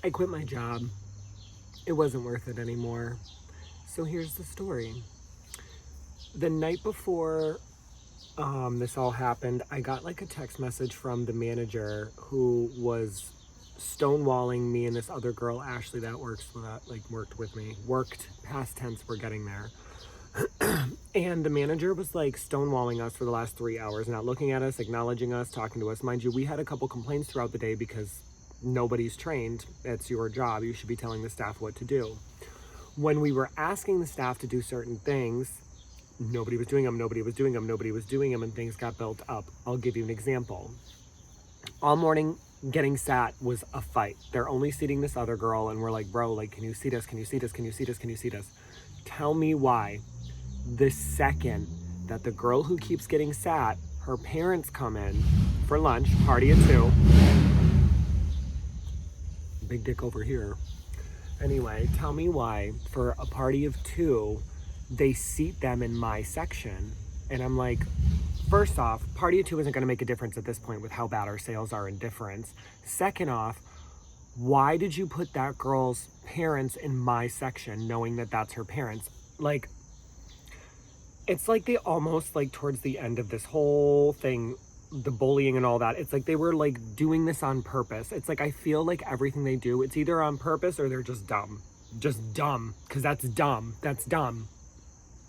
I quit my job. It wasn't worth it anymore. So here's the story. The night before this all happened, I got like a text message from the manager who was stonewalling me and this other girl, Ashley, that worked with me. Worked, past tense, we're getting there. And the manager was like stonewalling us for the last 3 hours, not looking at us, acknowledging us, talking to us. Mind you, we had a couple complaints throughout the day because nobody's trained. It's your job. You should be telling the staff what to do. When we were asking the staff to do certain things, nobody was doing them, and things got built up. I'll give you an example. All morning, getting sat was a fight. They're only seating this other girl, and we're like, bro, like, can you seat us? Can you seat us? Can you seat us? Can you seat us? Tell me why. The second that the girl who keeps getting sat, her parents come in for lunch, party at 2. Big dick over here. Anyway, tell me why for a party of 2, they seat them in my section. And I'm like, first off, party of 2 isn't going to make a difference at this point with how bad our sales are in difference. Second off, why did you put that girl's parents in my section knowing that that's her parents? Like, it's like they almost, like, towards the end of this whole thing, the bullying and all that, it's like they were like doing this on purpose. It's like I feel like everything they do, it's either on purpose or they're just dumb. Just dumb, because that's dumb. That's dumb.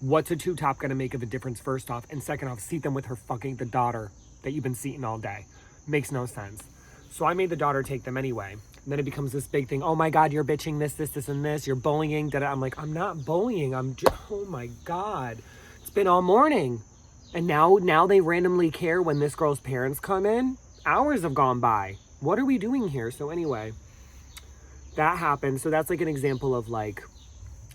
What's a 2-top gonna make of a difference, first off? And second off, seat them with her fucking, the daughter that you've been seating all day. Makes no sense. So I made the daughter take them anyway. And then it becomes this big thing. Oh my God, you're bitching this, and this. You're bullying. I'm like, I'm not bullying. Oh my God. It's been all morning. And now they randomly care when this girl's parents come in? Hours have gone by. What are we doing here? So anyway, that happened. So that's like an example of like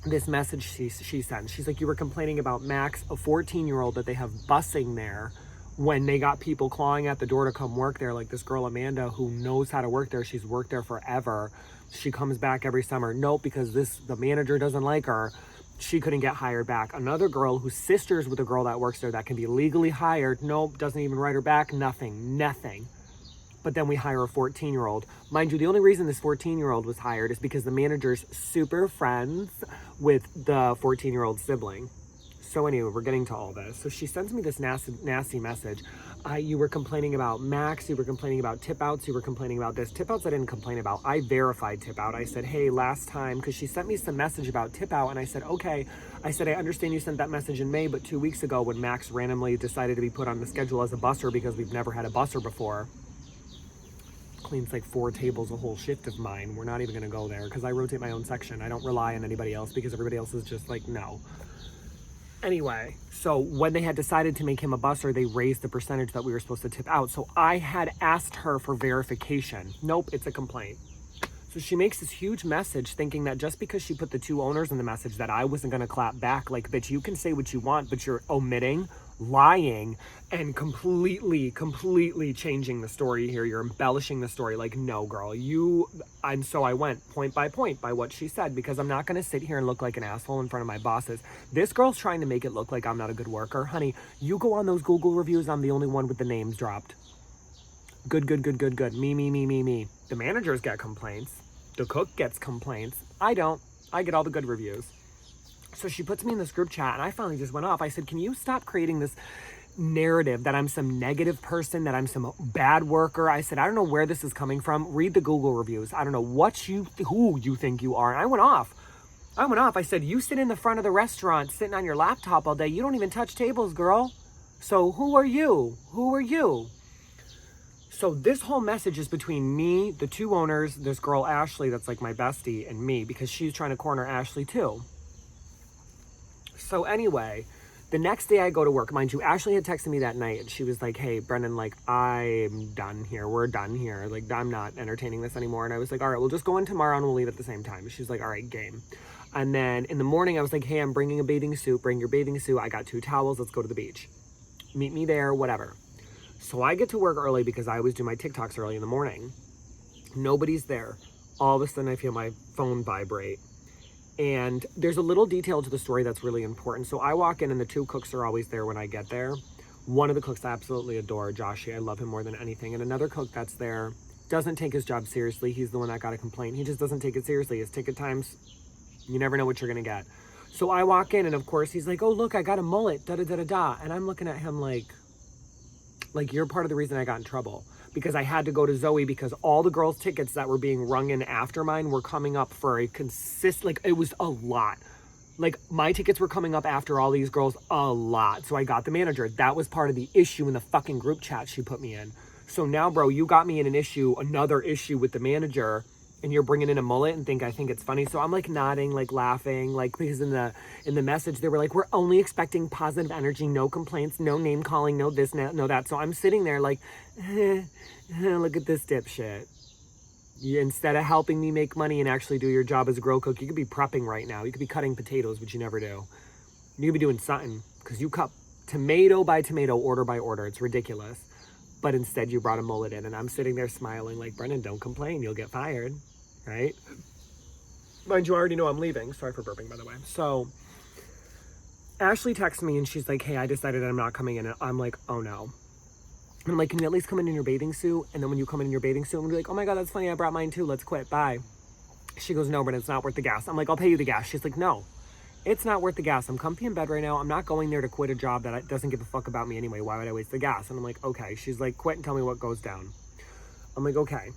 this message she sent. She's like, you were complaining about Max, a 14-year-old that they have busing there when they got people clawing at the door to come work there. Like this girl, Amanda, who knows how to work there. She's worked there forever. She comes back every summer. Nope, because the manager doesn't like her. She couldn't get hired back. Another girl whose sister's with a girl that works there that can be legally hired. Nope, doesn't even write her back. Nothing. But then we hire a 14-year-old. Mind you, the only reason this 14-year-old was hired is because the manager's super friends with the 14-year-old sibling. So anyway, we're getting to all this. So she sends me this nasty message. You were complaining about Max. You were complaining about tip outs. You were complaining about this. Tip outs I didn't complain about. I verified tip out. I said, hey, last time, because she sent me some message about tip out. And I said, okay. I said, I understand you sent that message in May, but 2 weeks ago when Max randomly decided to be put on the schedule as a busser because we've never had a busser before. Cleans like 4 tables a whole shift of mine. We're not even going to go there because I rotate my own section. I don't rely on anybody else because everybody else is just like, no. Anyway, so when they had decided to make him a busser, they raised the percentage that we were supposed to tip out. So I had asked her for verification. Nope, it's a complaint. So she makes this huge message thinking that just because she put the 2 owners in the message that I wasn't going to clap back. Like, bitch, you can say what you want, but you're omitting, lying, and completely changing the story here. You're embellishing the story. Like, no, girl, and so I went point by point by what she said, because I'm not going to sit here and look like an asshole in front of my bosses. This girl's trying to make it look like I'm not a good worker. Honey, you go on those Google reviews. I'm the only one with the names dropped. Good. Me. The managers get complaints. The cook gets complaints. I don't. I get all the good reviews. So she puts me in this group chat, and I finally just went off. I said, can you stop creating this narrative that I'm some negative person, that I'm some bad worker? I said, I don't know where this is coming from. Read the Google reviews. I don't know who you think you are. And I went off. I said, you sit in the front of the restaurant sitting on your laptop all day. You don't even touch tables, girl. So who are you? So this whole message is between me, the 2 owners, this girl, Ashley, that's like my bestie, and me, because she's trying to corner Ashley too. So anyway, the next day I go to work. Mind you, Ashley had texted me that night, and she was like, hey, Brendan, like, I'm done here. We're done here. Like, I'm not entertaining this anymore. And I was like, all right, we'll just go in tomorrow and we'll leave at the same time. She's like, all right, game. And then in the morning, I was like, hey, I'm bringing a bathing suit. Bring your bathing suit. I got 2 towels. Let's go to the beach. Meet me there, whatever. So I get to work early because I always do my TikToks early in the morning. Nobody's there. All of a sudden, I feel my phone vibrate. And there's a little detail to the story that's really important. So I walk in, and the 2 cooks are always there when I get there. One of the cooks I absolutely adore, Joshy. I love him more than anything. And another cook that's there, doesn't take his job seriously. He's the one that got a complaint. He just doesn't take it seriously. His ticket times, you never know what you're going to get. So I walk in and of course he's like, oh, look, I got a mullet, da-da-da-da-da. And I'm looking at him like you're part of the reason I got in trouble. Because I had to go to Zoe because all the girls' tickets that were being rung in after mine were coming up for a it was a lot. Like, my tickets were coming up after all these girls a lot. So I got the manager. That was part of the issue in the fucking group chat she put me in. So now, bro, you got me in another issue with the manager, and you're bringing in a mullet and I think it's funny. So I'm like nodding, like laughing, like, because in the message they were like, we're only expecting positive energy, no complaints, no name calling, no this, no that. So I'm sitting there like, look at this dipshit. Instead of helping me make money and actually do your job as a grill cook, you could be prepping right now. You could be cutting potatoes, which you never do. You could be doing something because you cut tomato by tomato, order by order. It's ridiculous. But instead you brought a mullet in and I'm sitting there smiling like, Brennan, don't complain. You'll get fired, right? Mind you, I already know I'm leaving. Sorry for burping, by the way. So Ashley texts me and she's like, hey, I decided I'm not coming in. And I'm like, oh no. And I'm like, can you at least come in your bathing suit? And then when you come in your bathing suit, I'm gonna be like, oh my God, that's funny. I brought mine too. Let's quit. Bye. She goes, no, but it's not worth the gas. I'm like, I'll pay you the gas. She's like, no, it's not worth the gas. I'm comfy in bed right now. I'm not going there to quit a job that doesn't give a fuck about me anyway. Why would I waste the gas? And I'm like, okay. She's like, quit and tell me what goes down. I'm like, okay.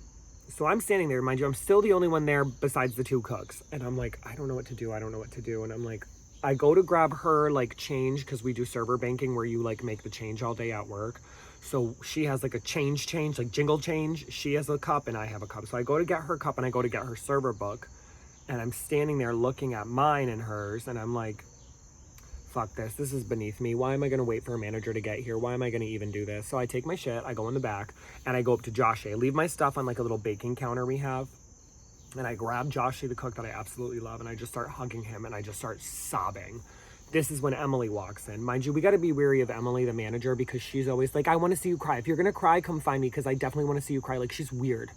So I'm standing there. Mind you, I'm still the only one there besides the two cooks. And I'm like, I don't know what to do. I don't know what to do. And I'm like, I go to grab her like change because we do server banking where you like make the change all day at work. So she has like a change, like jingle change. She has a cup and I have a cup. So I go to get her cup and I go to get her server book. And I'm standing there looking at mine and hers. And I'm like, fuck this. This is beneath me. Why am I going to wait for a manager to get here? Why am I going to even do this? So I take my shit. I go in the back and I go up to Josh. I leave my stuff on like a little baking counter we have. And I grab Joshy, the cook that I absolutely love. And I just start hugging him and I just start sobbing. This is when Emily walks in. Mind you, we got to be wary of Emily, the manager, because she's always like, I want to see you cry. If you're going to cry, come find me because I definitely want to see you cry. Like, she's weird.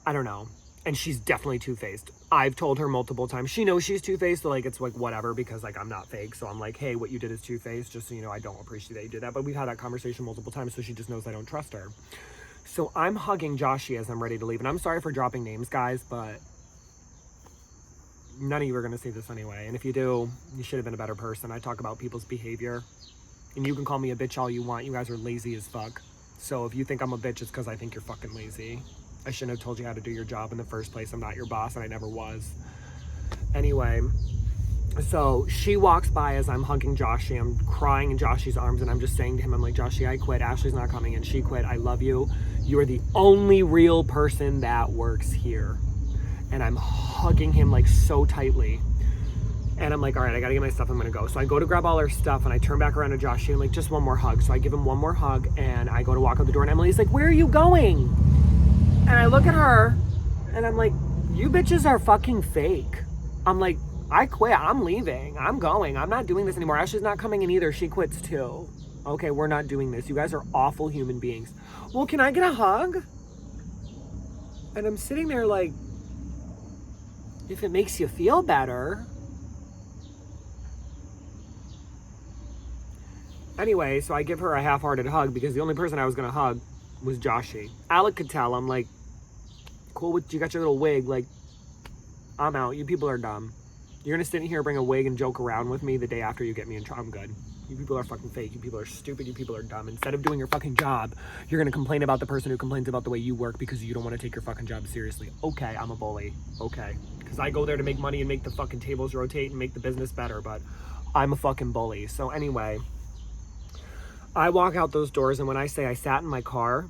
I don't know. And she's definitely two-faced. I've told her multiple times. She knows she's two-faced, so like, it's like whatever because like I'm not fake. So I'm like, hey, what you did is two-faced. Just so you know, I don't appreciate that you did that. But we've had that conversation multiple times, so she just knows I don't trust her. So I'm hugging Joshy as I'm ready to leave. And I'm sorry for dropping names, guys, but none of you are going to see this anyway. And if you do, you should have been a better person. I talk about people's behavior. And you can call me a bitch all you want. You guys are lazy as fuck. So if you think I'm a bitch, it's because I think you're fucking lazy. I shouldn't have told you how to do your job in the first place. I'm not your boss, and I never was. Anyway, so she walks by as I'm hugging Joshy. I'm crying in Joshy's arms, and I'm just saying to him, I'm like, Joshy, I quit. Ashley's not coming, and she quit. I love you. You are the only real person that works here. And I'm hugging him like so tightly. And I'm like, all right, I gotta get my stuff, I'm gonna go. So I go to grab all her stuff and I turn back around to Josh and I'm like, just one more hug. So I give him one more hug and I go to walk out the door and Emily's like, where are you going? And I look at her and I'm like, you bitches are fucking fake. I'm like, I quit, I'm leaving, I'm going, I'm not doing this anymore. Ashley's not coming in either, she quits too. Okay, we're not doing this. You guys are awful human beings. Well, can I get a hug? And I'm sitting there like, if it makes you feel better. Anyway, so I give her a half-hearted hug because the only person I was gonna hug was Joshy. Alec could tell. I'm like, cool with you got your little wig. Like, I'm out. You people are dumb. You're gonna sit in here, bring a wig, and joke around with me the day after you get me in trouble. I'm good. You people are fucking fake. You people are stupid. You people are dumb. Instead of doing your fucking job, you're gonna complain about the person who complains about the way you work because you don't want to take your fucking job seriously. Okay, I'm a bully. Okay. Because I go there to make money and make the fucking tables rotate and make the business better, but I'm a fucking bully. So anyway, I walk out those doors, and when I say I sat in my car,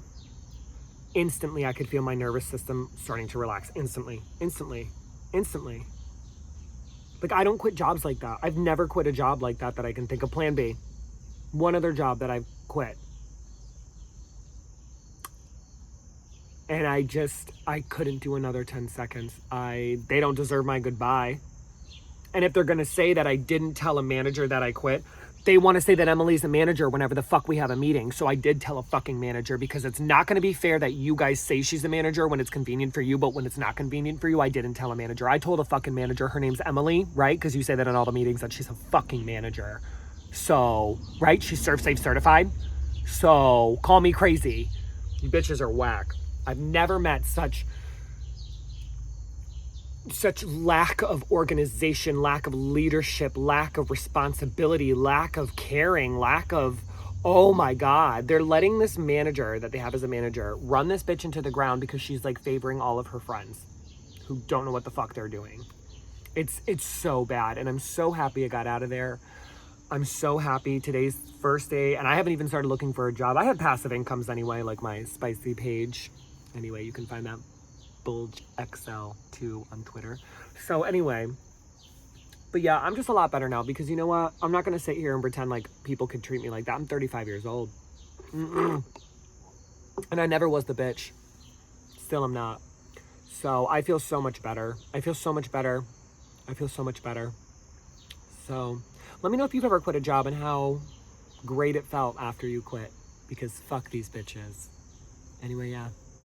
instantly I could feel my nervous system starting to relax. Instantly. Like, I don't quit jobs like that. I've never quit a job like that I can think of. Plan B. One other job that I've quit. And I couldn't do another 10 seconds. They don't deserve my goodbye. And if they're gonna say that I didn't tell a manager that I quit, they want to say that Emily's the manager whenever the fuck we have a meeting. So I did tell a fucking manager because it's not going to be fair that you guys say she's the manager when it's convenient for you, but when it's not convenient for you, I didn't tell a manager. I told a fucking manager, her name's Emily, right? Because you say that in all the meetings that she's a fucking manager. So, right? She's ServSafe certified. So call me crazy. You bitches are whack. I've never met such lack of organization, lack of leadership, lack of responsibility, lack of caring, lack of, oh my God. They're letting this manager that they have as a manager run this bitch into the ground because she's like favoring all of her friends who don't know what the fuck they're doing. It's so bad. And I'm so happy I got out of there. I'm so happy. Today's first day, and I haven't even started looking for a job. I have passive incomes anyway, like my Spicy page. Anyway, you can find that Bulge XL2 on Twitter. So anyway, but yeah, I'm just a lot better now because you know what? I'm not going to sit here and pretend like people could treat me like that. I'm 35 years old. And I never was the bitch. Still am not. So I feel so much better. I feel so much better. So let me know if you've ever quit a job and how great it felt after you quit, because fuck these bitches. Anyway, yeah.